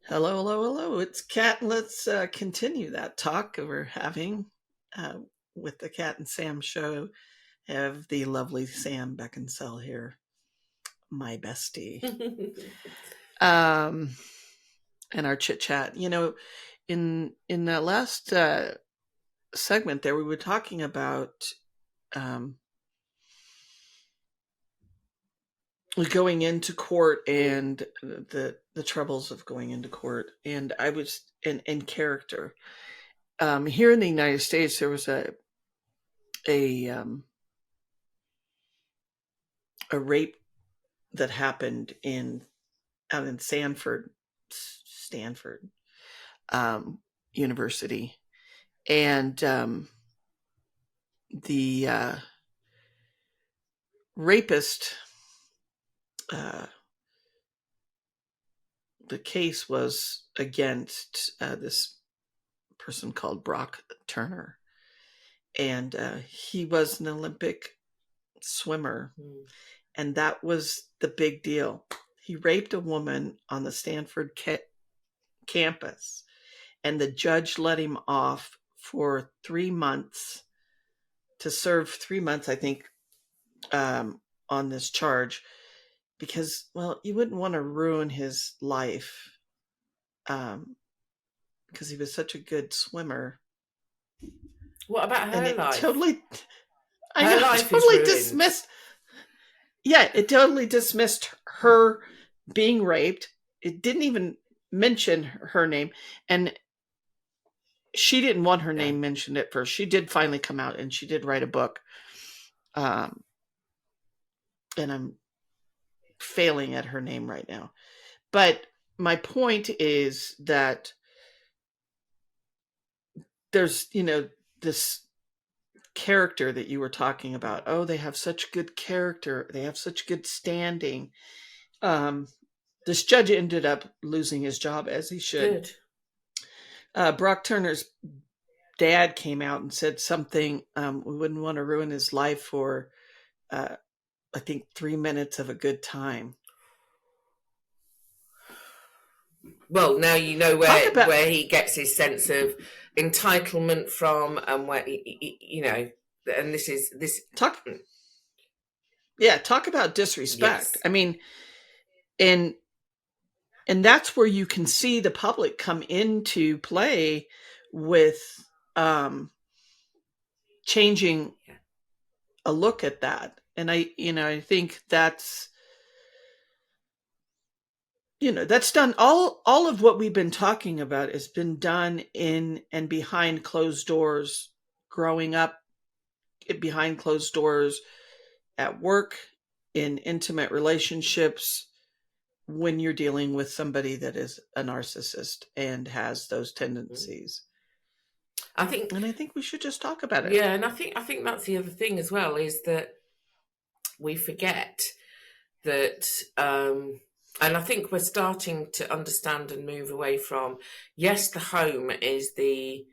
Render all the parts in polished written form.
Hello, hello, hello. It's Kat, and let's continue that talk we're having uh, with the Cat and Sam show. I have the lovely Sam Beckinsale here, my bestie, um, and our chit chat. In that last segment there, we were talking about um, going into court and the troubles of going into court, and I was in character. Here in the United States, there was a um, a rape that happened in out in Stanford University, and the rapist. Uh, the case was against this person called Brock Turner, and he was an Olympic swimmer, and that was the big deal. He raped a woman on the Stanford campus, and the judge let him off for 3 months to serve 3 months, I think, on this charge, because, well, you wouldn't want to ruin his life, because he was such a good swimmer. What about And her it life? totally, I Her know, life is totally ruined. dismissed. Yeah, it totally dismissed her being raped. It didn't even mention her name. And she didn't want her Yeah. name mentioned at first. She did finally come out and she did write a book. Um, and I'm failing at her name right now. But my point is that there's, this character that you were talking about. Oh, they have such good character. They have such good standing. Um, this judge ended up losing his job, as he should. Good. Brock Turner's dad came out and said something. We wouldn't want to ruin his life for, uh, I think, 3 minutes of a good time. Well, now you know Talk where about where he gets his sense of entitlement from, and where and this. talk. Yeah, talk about disrespect. Yes, I mean, and and that's where you can see the public come into play with um, changing yeah. a look at that. And I think that's done. All of what we've been talking about has been done in and behind closed doors, growing up behind closed doors, at work, in intimate relationships, when you're dealing with somebody that is a narcissist and has those tendencies. I think, And I think we should just talk about it. yeah, and I think that's the other thing as well, is that we forget that, and I think we're starting to understand and move away from. Yes, the home is the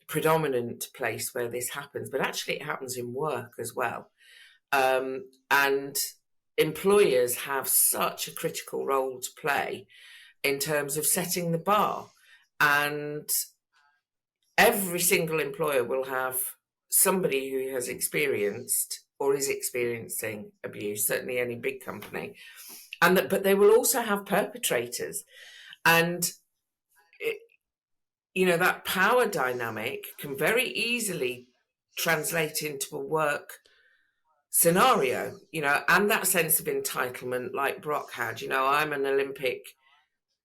predominant place where this happens, but actually it happens in work as well. And employers have such a critical role to play in terms of setting the bar. And every single employer will have somebody who has experienced or is experiencing abuse, certainly any big company. But they will also have perpetrators. And it, that power dynamic can very easily translate into a work scenario, and that sense of entitlement, like Brock had. I'm an Olympic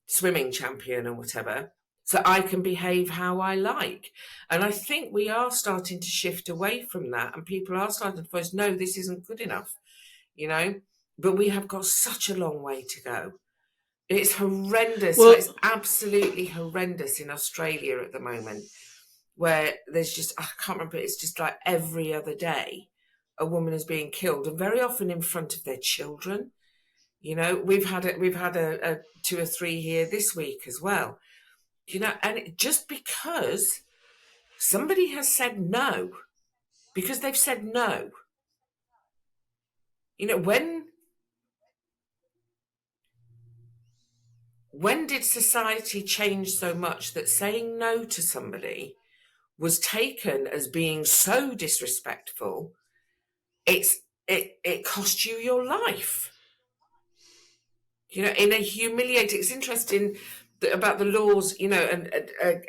swimming champion or whatever, so I can behave how I like. And I think we are starting to shift away from that, and people are starting to voice, no, this isn't good enough, you know. But we have got such a long way to go. It's horrendous. Like, it's Well, absolutely horrendous in Australia at the moment, where there's just, I can't remember, it's just like every other day a woman is being killed, and very often in front of their children. We've had a two or three here this week as well. And just because somebody has said no, because they've said no. When when did society change so much that saying no to somebody was taken as being so disrespectful, it cost you your life? You know, in a humiliating. It's interesting about the laws, you know, and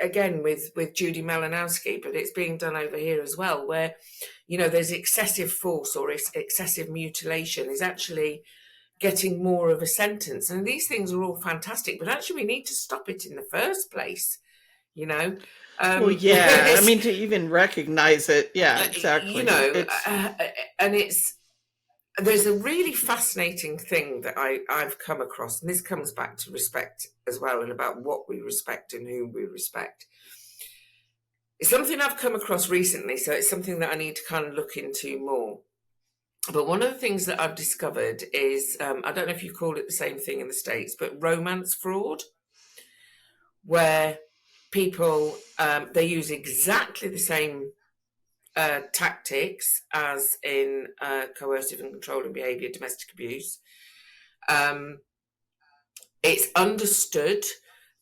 again with Judy Malinowski, but it's being done over here as well, where, you know, there's excessive force or excessive mutilation is actually getting more of a sentence. And these things are all fantastic, but actually we need to stop it in the first place, you know. Well, yeah, I mean, to even recognize it, yeah, exactly. You know, and there's a really fascinating thing that I've come across, and this comes back to respect as well, and about what we respect and who we respect. It's something I've come across recently, so it's something that I need to kind of look into more. But one of the things that I've discovered is, I don't know if you call it the same thing in the States, but romance fraud, where people, they use exactly the same tactics as in coercive and controlling behaviour, domestic abuse. It's understood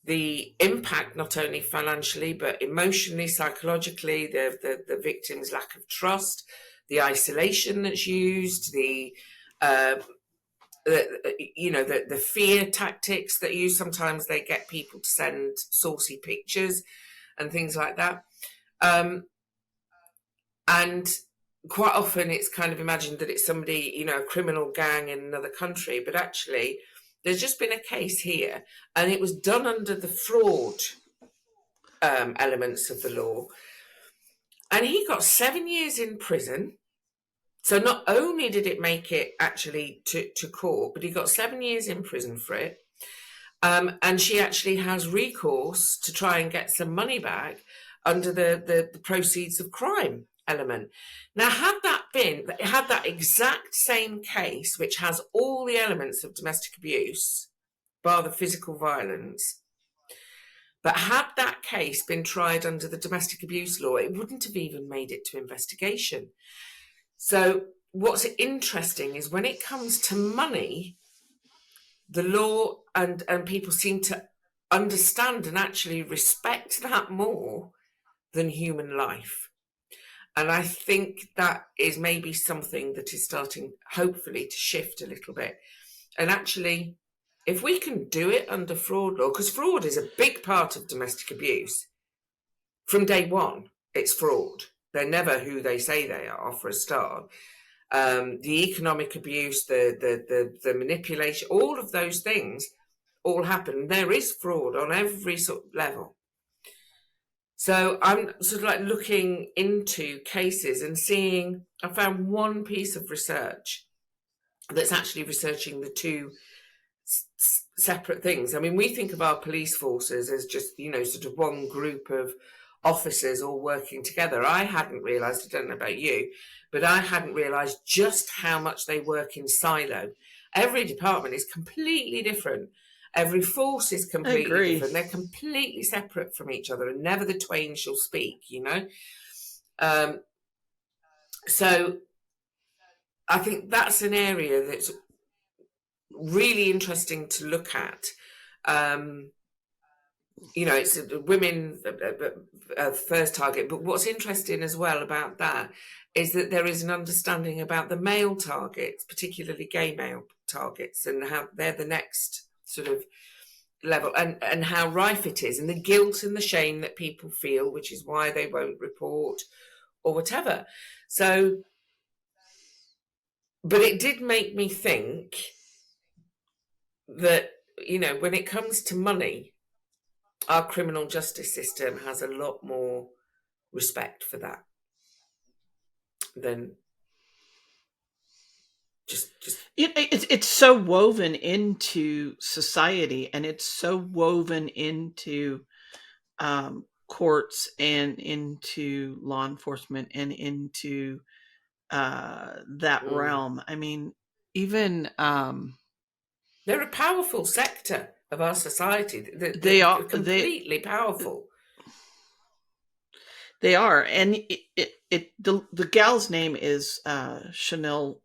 the impact, not only financially, but emotionally, psychologically, the victim's lack of trust, the isolation that's used, the fear tactics that use. Sometimes they get people to send saucy pictures and things like that. And quite often it's kind of imagined that it's somebody, you know, a criminal gang in another country, but actually there's just been a case here, and it was done under the fraud elements of the law. And he got 7 years in prison. So not only did it make it actually to court, but he got 7 years in prison for it. And she actually has recourse to try and get some money back under the proceeds of crime element. Now, had that exact same case, which has all the elements of domestic abuse, bar the physical violence, but had that case been tried under the domestic abuse law, it wouldn't have even made it to investigation. So what's interesting is when it comes to money, the law and people seem to understand and actually respect that more than human life. And I think that is maybe something that is starting, hopefully, to shift a little bit. And actually, if we can do it under fraud law, because fraud is a big part of domestic abuse, from day one, it's fraud. They're never who they say they are, for a start. The economic abuse, the manipulation, all of those things all happen. There is fraud on every sort of level. So I'm sort of like looking into cases and seeing, I found one piece of research that's actually researching the two separate things. I mean, we think of our police forces as just, you know, sort of one group of officers all working together. I hadn't realised, I don't know about you, but I hadn't realised just how much they work in silo. Every department is completely different. Every force is completely different. They're completely separate from each other, and never the twain shall speak, you know. So I think that's an area that's really interesting to look at. You know, it's women first target, but what's interesting as well about that is that there is an understanding about the male targets, particularly gay male targets, and how they're the next sort of level, and how rife it is, and the guilt and the shame that people feel, which is why they won't report or whatever. So, but it did make me think that, you know, when it comes to money, our criminal justice system has a lot more respect for that than just it's so woven into society, and it's so woven into courts and into law enforcement and into that realm. I mean, even they're a powerful sector of our society. They are completely powerful. They are, and the gal's name is Chanel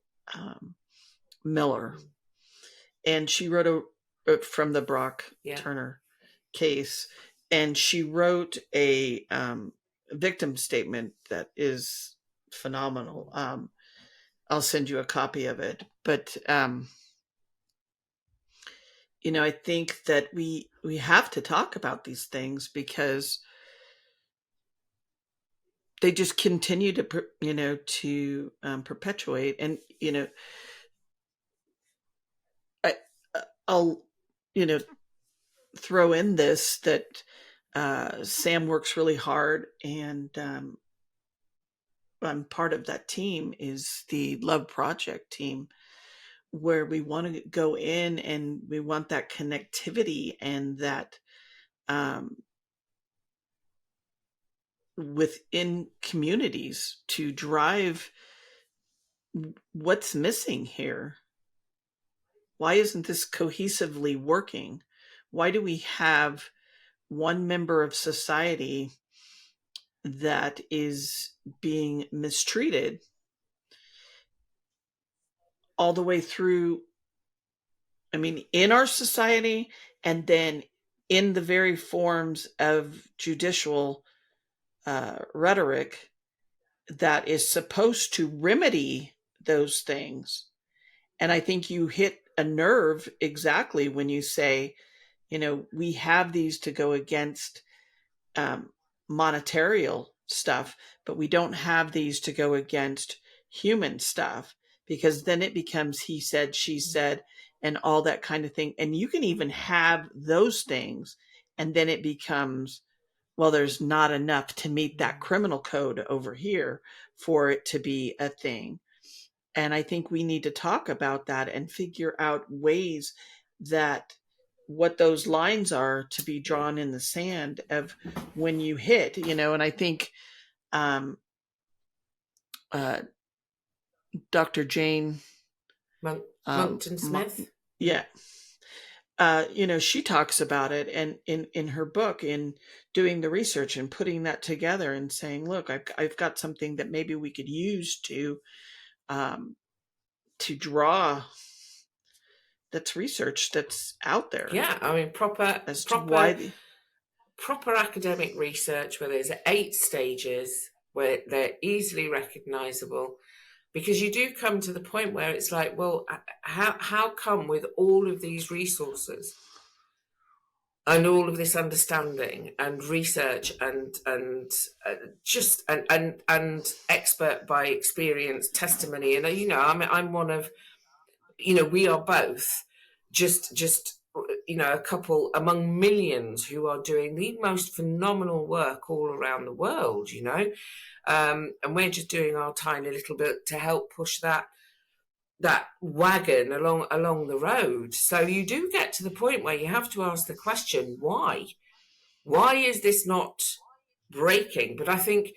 Miller, and she wrote from the Brock Yeah. Turner case, and she wrote a victim statement that is phenomenal. I'll send you a copy of it, but I think that we have to talk about these things because they just continue to perpetuate. And I'll throw in this that Sam works really hard, and I'm part of that team, is the Love Project team, where we want to go in and we want that connectivity and that within communities to drive what's missing here. Why isn't this cohesively working? Why do we have one member of society that is being mistreated all the way through? I mean, in our society, and then in the very forms of judicial rhetoric that is supposed to remedy those things. And I think you hit a nerve exactly when you say, we have these to go against monetarial stuff, but we don't have these to go against human stuff, because then it becomes he said, she said, and all that kind of thing. And you can even have those things, and then it becomes, well, there's not enough to meet that criminal code over here for it to be a thing. And I think we need to talk about that and figure out ways that what those lines are to be drawn in the sand of when you hit, and I think Dr. Jane Monkton Smith. Yeah. She talks about it, and in her book, in doing the research and putting that together and saying, look, I've got something that maybe we could use to draw, that's research that's out there. Yeah, I mean, proper academic research where there's 8 stages where they're easily recognizable, because you do come to the point where it's like, well, how come with all of these resources and all of this understanding and research and expert by experience testimony, and I'm one of, we are both just a couple among millions who are doing the most phenomenal work all around the world, and we're just doing our tiny little bit to help push that wagon along the road. So you do get to the point where you have to ask the question, why is this not breaking? But I think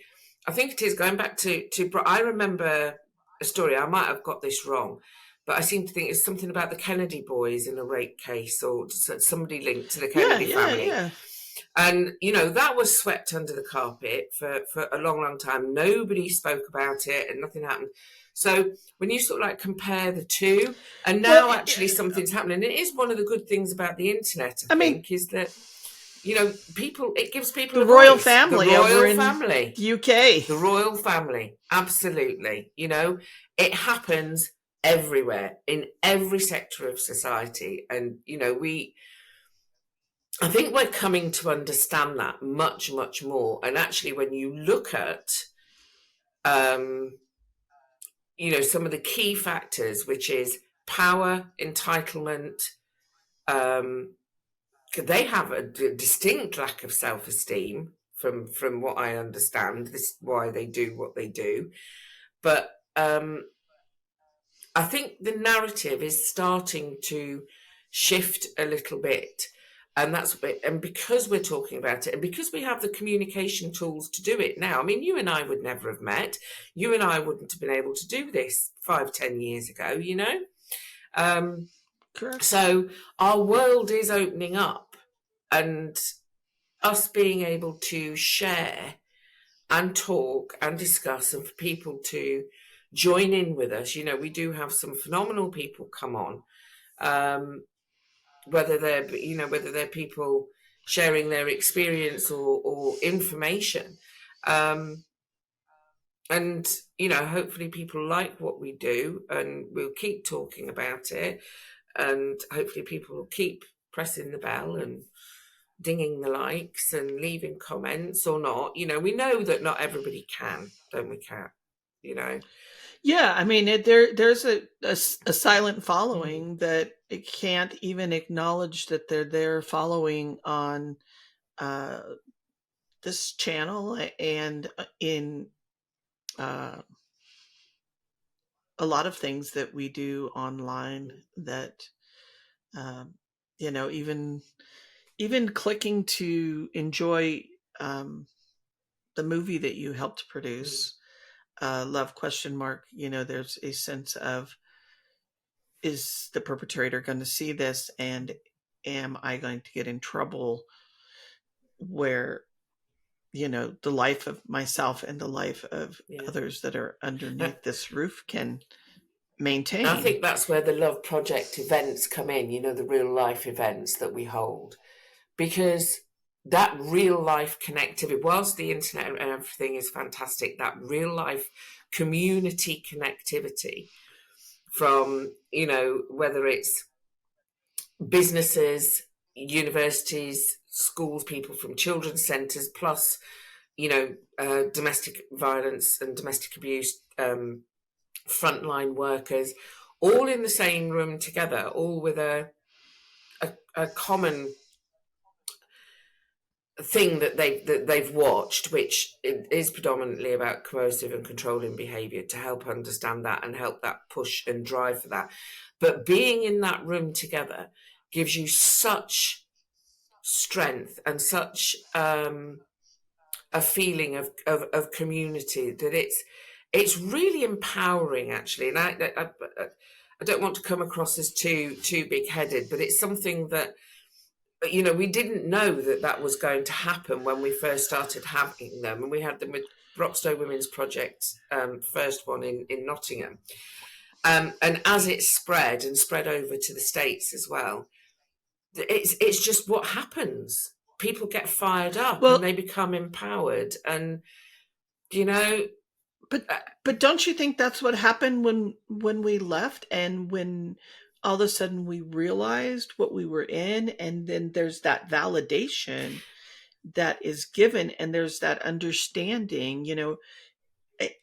it is going back to I remember a story, I might have got this wrong, but I seem to think it's something about the Kennedy boys in a rape case, or somebody linked to the Kennedy family. Yeah. And, that was swept under the carpet for a long, long time. Nobody spoke about it and nothing happened. So when you sort of like compare the two, and now something's happening, it is one of the good things about the internet, I think, is that, people, it gives people the a royal voice. family, the royal over in family, UK, the royal family, absolutely. It happens everywhere, in every sector of society, and I think we're coming to understand that much, much more. And actually, when you look at some of the key factors, which is power, entitlement, they have a distinct lack of self-esteem from what I understand. This is why they do what they do. But I think the narrative is starting to shift a little bit. And and because we're talking about it, and because we have the communication tools to do it now, I mean, you and I would never have met. You and I wouldn't have been able to do this 5-10 years ago, Correct. So our world is opening up, and us being able to share and talk and discuss, and for people to join in with us. We do have some phenomenal people come on. whether they're people sharing their experience or information. And, hopefully people like what we do, and we'll keep talking about it. And hopefully people will keep pressing the bell and dinging the likes and leaving comments or not. We know that not everybody can, don't we, Kat? Yeah, I mean, there's a silent following that it can't even acknowledge that they're there following on uh, this channel and in uh, a lot of things that we do online that um, even clicking to enjoy the movie that you helped produce, love question mark, there's a sense of, is the perpetrator going to see this, and am I going to get in trouble where the life of myself and the life of others that are underneath this roof can maintain. I think that's where the Love Project events come in, the real life events that we hold, because that real life connectivity, whilst the internet and everything is fantastic, that real life community connectivity from, whether it's businesses, universities, schools, people from children's centres, plus, domestic violence and domestic abuse, frontline workers, all in the same room together, all with a common thing that they've watched, which is predominantly about coercive and controlling behaviour, to help understand that and help that push and drive for that. But being in that room together gives you such strength and such a feeling of community that it's really empowering, actually. And I don't want to come across as too big-headed, but it's something that, we didn't know that was going to happen when we first started having them. And we had them with Broxtowe Women's Project, first one in Nottingham. And as it spread over to the States as well, it's just what happens. People get fired up and they become empowered. And, But don't you think that's what happened when we left, and when all of a sudden we realized what we were in, and then there's that validation that is given, and there's that understanding.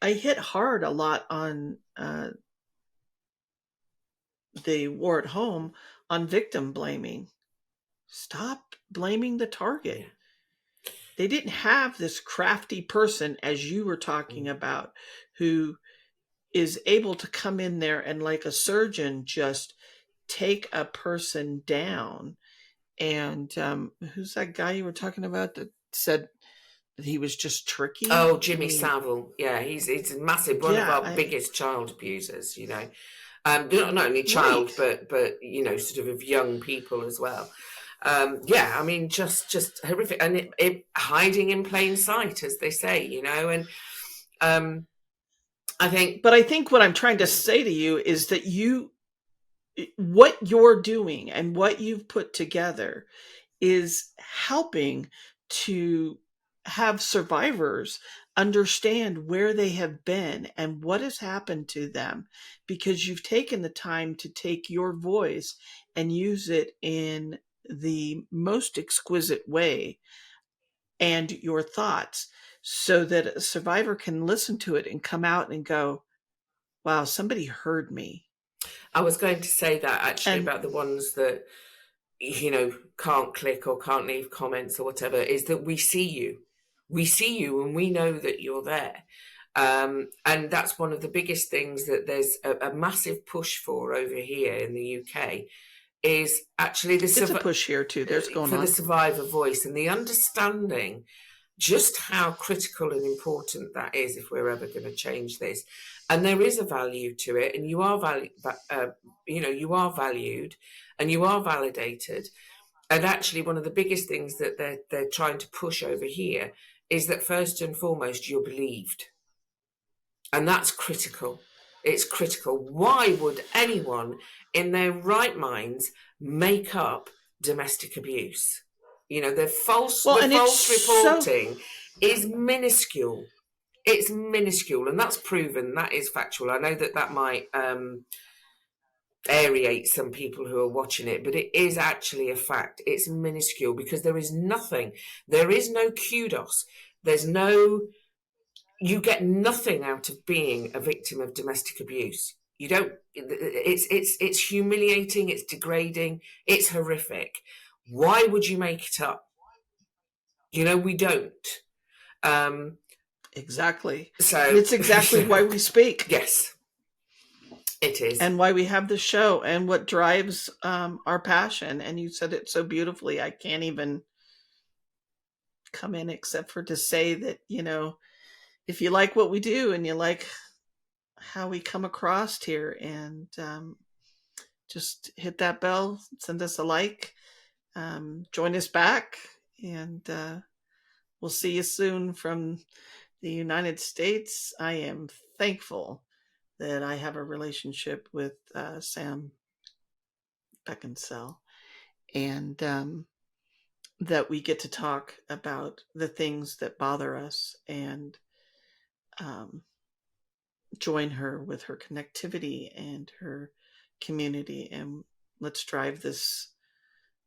I hit hard a lot on the war at home on victim blaming. Stop blaming the target. Yeah. They didn't have this crafty person, as you were talking about, who is able to come in there and, like a surgeon, just take a person down. And who's that guy you were talking about that said that he was just tricky? Oh, Jimmy Savile. Yeah, he's massive. One of our biggest child abusers, not only child, but sort of young people as well. Just horrific, and it hiding in plain sight, as they say, and I think what I'm trying to say to you is that what you're doing and what you've put together is helping to have survivors understand where they have been and what has happened to them, because you've taken the time to take your voice and use it in the most exquisite way, and your thoughts, so that a survivor can listen to it and come out and go, wow, somebody heard me. I was going to say that, actually, about the ones that, can't click or can't leave comments or whatever, is that we see you. We see you and we know that you're there. And that's one of the biggest things that there's a massive push for over here in the UK, is actually it's a push here too. There's going for on the survivor voice, and the understanding just how critical and important that is if we're ever going to change this. And there is a value to it, and you are you are valued and you are validated. And actually, one of the biggest things that they're trying to push over here is that, first and foremost, you're believed, and that's critical. It's critical. Why would anyone in their right minds make up domestic abuse? The false reporting is minuscule. It's minuscule, and that's proven. That is factual. I know that might aerate some people who are watching it, but it is actually a fact. It's minuscule because there is nothing. There is no kudos. You get nothing out of being a victim of domestic abuse. You don't. It's humiliating. It's degrading. It's horrific. Why would you make it up? We don't. Exactly. So and it's exactly why we speak. Yes, it is. And why we have the show and what drives our passion. And you said it so beautifully. I can't even come in except for to say that, if you like what we do and you like how we come across here, and just hit that bell, send us a like, join us back, and we'll see you soon from the United States. I am thankful that I have a relationship with Sam Beckinsale, and that we get to talk about the things that bother us, and join her with her connectivity and her community, and let's drive this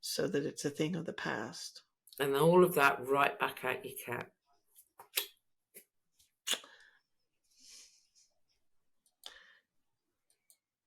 so that it's a thing of the past. And all of that right back at you, Kat.